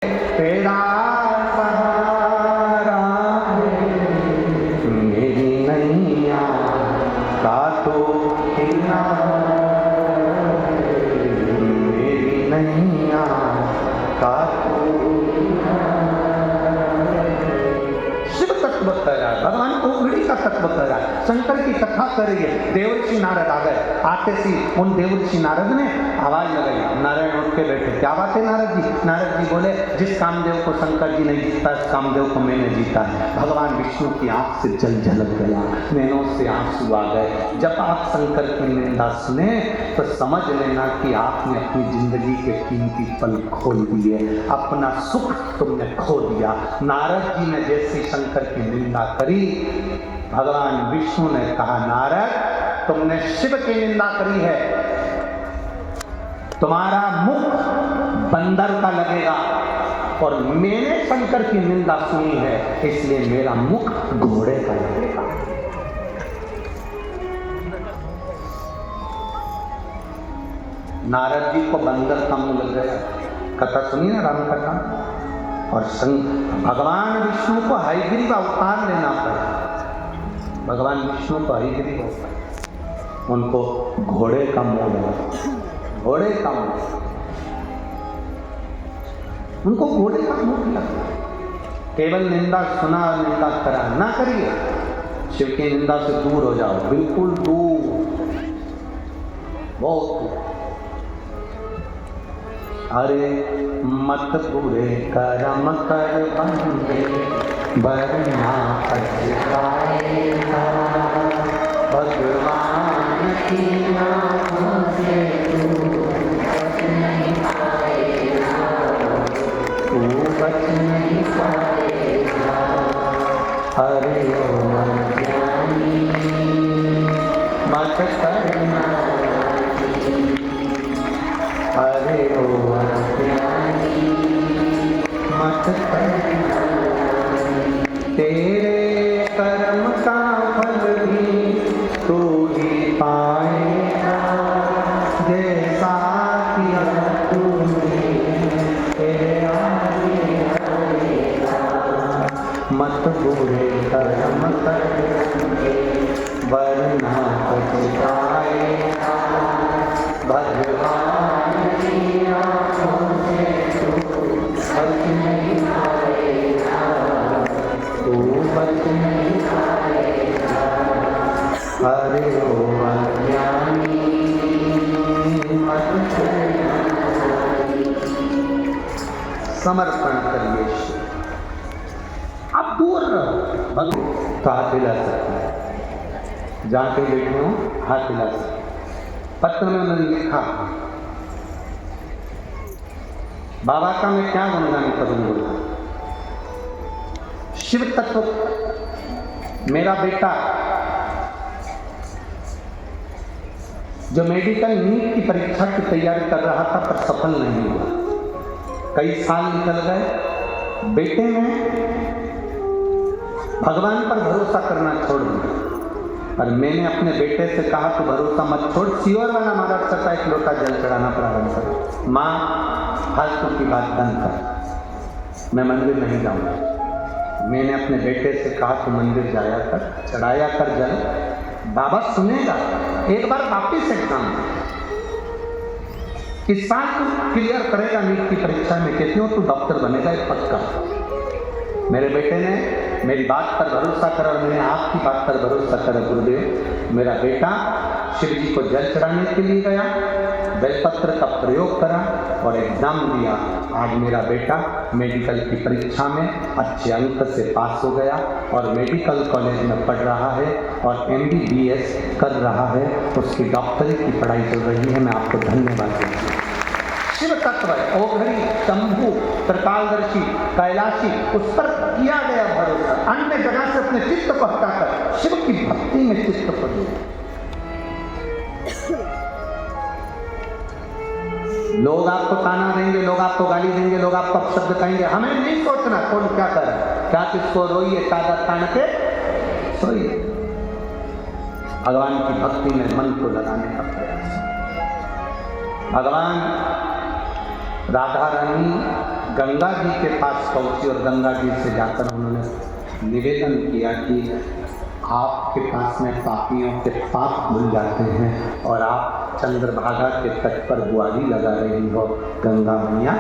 तेरा सहारा मेरी नैया का तो मेरी नैया का तो शिव तत्व कह रहा है, भगवान ओघड़ी का तत्व कह रहा है, शंकर की कथा कर रही है। देवर्षि नारद आ गए, आते सी उन देवर्षि नारद ने आवाज लगाई, नारायण उठ के बैठे, क्या बात है नारद जी? नारद जी बोले, जिस कामदेव को शंकर जी ने जीता, उस कामदेव को मैंने जीता है। भगवान विष्णु की आंख से जल झलक गया, नैनों से आंसू आ गए। जब आप शंकर की निंदा सुने तो समझ लेना कि आपने अपनी जिंदगी के कीमती पल खो दिए, अपना सुख तुमने खो दिया। नारद जी ने जैसी शंकर की निंदा करी, भगवान विष्णु ने कहा, नारद तुमने शिव की निंदा करी है, तुम्हारा मुख बंदर का लगेगा, और मैंने शंकर की निंदा सुनी है, इसलिए मेरा मुख घोड़े का लगेगा। नारद जी को बंदर का मुंह लग गया। कथा सुनिए ना राम कथा। और भगवान विष्णु को हयग्रीव अवतार लेना पड़ा, भगवान विष्णु को हयग्रीव अवतार, उनको घोड़े का मुंह लगा, घोड़े का मुंह, उनको घोड़े का मुंह लगा। केवल निंदा सुना और निंदा करा ना करिए, शिव की निंदा से दूर हो जाओ, बिल्कुल दूर, बहुत दूर। अरे मत बुरे कर्म कर बंदे वरना पछताएगा, भगवान की नामों से तू बच नहीं पाएगा, तू बच नहीं पाएगा। अरे ओ अज्ञानी मत करना, अरे ओ अज्ञानी मत करना, तेरे कर्म का फल भी तू ही पाएगा, जैसा किया तूने तेरे आगे आएगा। मत बुरे कर्म कर वरना पछताएगा, भगवान की आँखों से तू बच नहीं पाएगा, तू बच नहीं पाएगा। अरे ओ अज्ञानी मत करना। समर्पण करिए, आप दूर रहो, भगवान तो हाथ हिला सकते हैं, जहाँ पे बैठे हो हाथ हिला सकते। पत्र में उन्होंने लिखा, बाबा का मैं क्या गुणगान करूंगा, शिव तत्व। मेरा बेटा जो मेडिकल नीट की परीक्षा की तैयारी कर रहा था पर सफल नहीं हुआ, कई साल निकल गए। बेटे ने भगवान पर भरोसा करना छोड़ दिया, और मैंने अपने बेटे से कहा तो भरोसा मत छोड़, सियोर वाला महाराज का एक लोटा जल चढ़ाना प्रारंभ कर। माँ फालतू की बात बंद कर, मैं मंदिर नहीं जाऊंगा। मैंने अपने बेटे से कहा तो मंदिर जाया कर, चढ़ाया कर जल, बाबा सुनेगा। एक बार वापिस एग्जाम इस साल तू क्लियर करेगा नीट की परीक्षा में, कहती हूँ तू डॉक्टर बनेगा, एक पक्का। मेरे बेटे ने मेरी बात पर भरोसा करा और मैंने आपकी बात पर भरोसा करा। गुरुदेव, मेरा बेटा शिव जी को जल चढ़ाने के लिए गया, बेलपत्र का प्रयोग करा और एग्जाम दिया। आज मेरा बेटा मेडिकल की परीक्षा में अच्छे अंक से पास हो गया और मेडिकल कॉलेज में पढ़ रहा है और MBBS कर रहा है, उसकी डॉक्टरी की पढ़ाई चल रही है। मैं आपको धन्यवाद देता हूँ। शिव तत्व ओघरी, शंभु, त्रिकालदर्शी, कैलाशी, उस पर किया गया भरोसा। अन्य जगह से अपने चित्त को हटाकर शिव की भक्ति में चित्त को दो। लोग आपको ताना देंगे, लोग आपको गाली देंगे, लोग आपको अपशब्द कहेंगे, हमें नहीं सोचना कौन क्या कर रहा है। क्या किसको रोइए, कादा तान के सोइए। भगवान की भक्ति में मन को लगाने का प्रयास। भगवान राधा रानी गंगा जी के पास पहुंची और गंगा जी से जाकर उन्होंने निवेदन किया कि आपके पास में पापियों के पाप भूल जाते हैं और आप चंद्रभागा के तट पर बुआरी लगा रही हो। गंगा मैया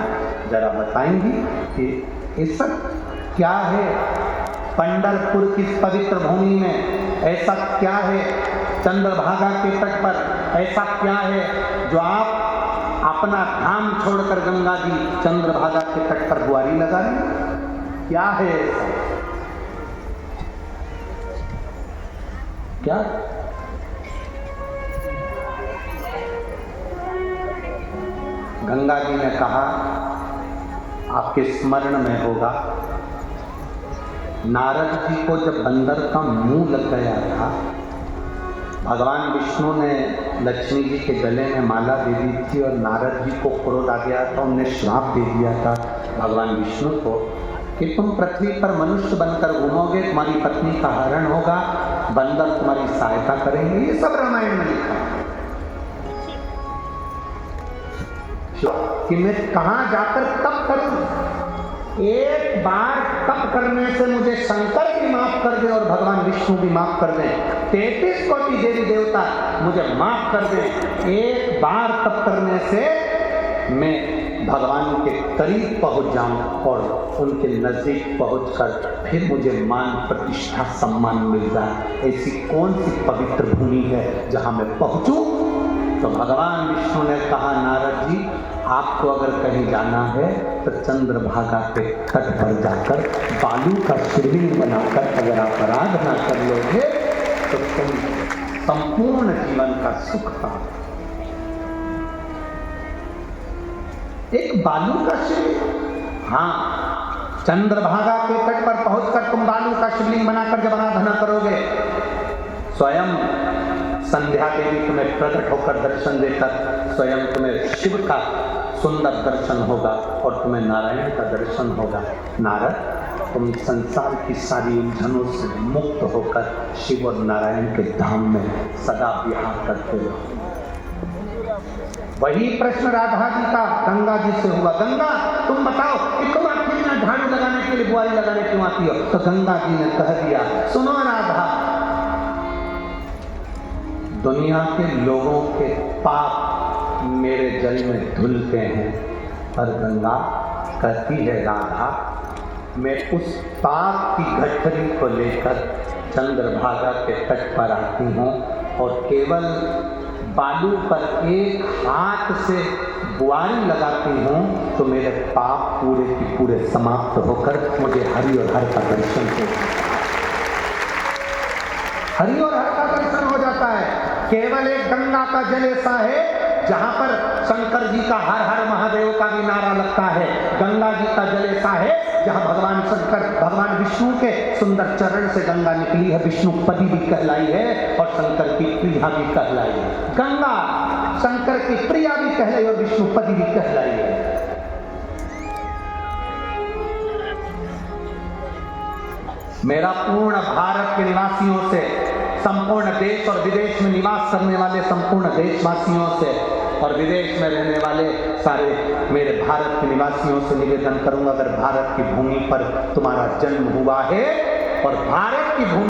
जरा बताएंगी कि ये सब क्या है? पंढरपुर की पवित्र भूमि में ऐसा क्या है? चंद्रभागा के तट पर ऐसा क्या है जो आप अपना धाम छोड़कर गंगा जी चंद्रभागा के तट पर बुआरी लगा रही? क्या है ऐसा? क्या? गंगा जी ने कहा, आपके स्मरण में होगा नारद जी को जब बंदर का मुंह लग गया था, भगवान विष्णु ने लक्ष्मी जी के गले में माला दे दी थी और नारद जी को क्रोध आ गया था, उन्हें श्राप दे दिया था भगवान विष्णु को कि तुम पृथ्वी पर मनुष्य बनकर घूमोगे, तुम्हारी पत्नी का हरण होगा, बंदर तुम्हारी सहायता करेंगे। ये सब रामायण में लिखा है कि मैं कहां जाकर तप करूं। एक बार तप करने से मुझे शंकर भी माफ कर दे और भगवान विष्णु भी माफ कर दें, 33 कोटि देवी देवता मुझे माफ कर दें। एक बार तप करने से मैं भगवान के करीब पहुंच जाऊं और उनके नजदीक पहुंचकर फिर मुझे मान प्रतिष्ठा सम्मान मिल जाए। ऐसी कौन सी पवित्र भूमि है जहां मैं पहुंचूं? तो भगवान विष्णु ने कहा, नारद जी आपको अगर कहीं जाना है तो चंद्रभागा के तट पर जाकर बालू का शिवलिंग बनाकर अगर आप आराधना कर लोगे तो तुम संपूर्ण जीवन का सुख पाओगे। एक बालू का शिवलिंग, हाँ, चंद्रभागा के तट पर पहुंचकर तुम बालू का शिवलिंग बनाकर जब आराधना करोगे, स्वयं संध्या देवी तुम्हें प्रकट होकर दर्शन देकर स्वयं तुम्हें शिव का सुंदर दर्शन होगा और तुम्हें नारायण का दर्शन होगा। नारद, तुम संसार की सारी उलझनों से मुक्त होकर शिव और नारायण के धाम में सदा विहार करते हो। वही प्रश्न राधा जी का गंगा जी से हुआ, गंगा तुम बताओ कि तुम आखिर यहाँ झाड़ू लगाने के लिए, बुआरी लगाने क्यों आती हो? तो गंगा जी ने कह दिया, सुनो राधा, दुनिया के लोगों के पाप मेरे जल में धुलते हैं, पर गंगा कहती है राधा, मैं उस पाप की गठरी को लेकर चंद्रभागा के तट पर आती हूँ और केवल बालू पर एक हाथ से बुआरी लगाती हूँ तो मेरे पाप पूरे की पूरे समाप्त होकर मुझे हरि और हर का दर्शन होता है। हरि और हर का दर्शन हो जाता है। केवल एक गंगा का जल ऐसा है जहां पर शंकर जी का हर हर महादेव का भी नारा लगता है। गंगा जी का जल ऐसा है जहां भगवान शंकर, भगवान विष्णु के सुंदर चरण से गंगा निकली है, विष्णुपति भी कहलाई है और शंकर की प्रिया भी कहलाई है। गंगा शंकर की प्रिया भी कहलाई और विष्णुपति भी कहलाई है। मेरा पूर्ण भारत के निवासियों से, संपूर्ण देश और विदेश में निवास करने वाले संपूर्ण देशवासियों से और विदेश में रहने वाले सारे मेरे भारत के निवासियों से निवेदन करूंगा, अगर भारत की भूमि पर तुम्हारा जन्म हुआ है और भारत की भूमि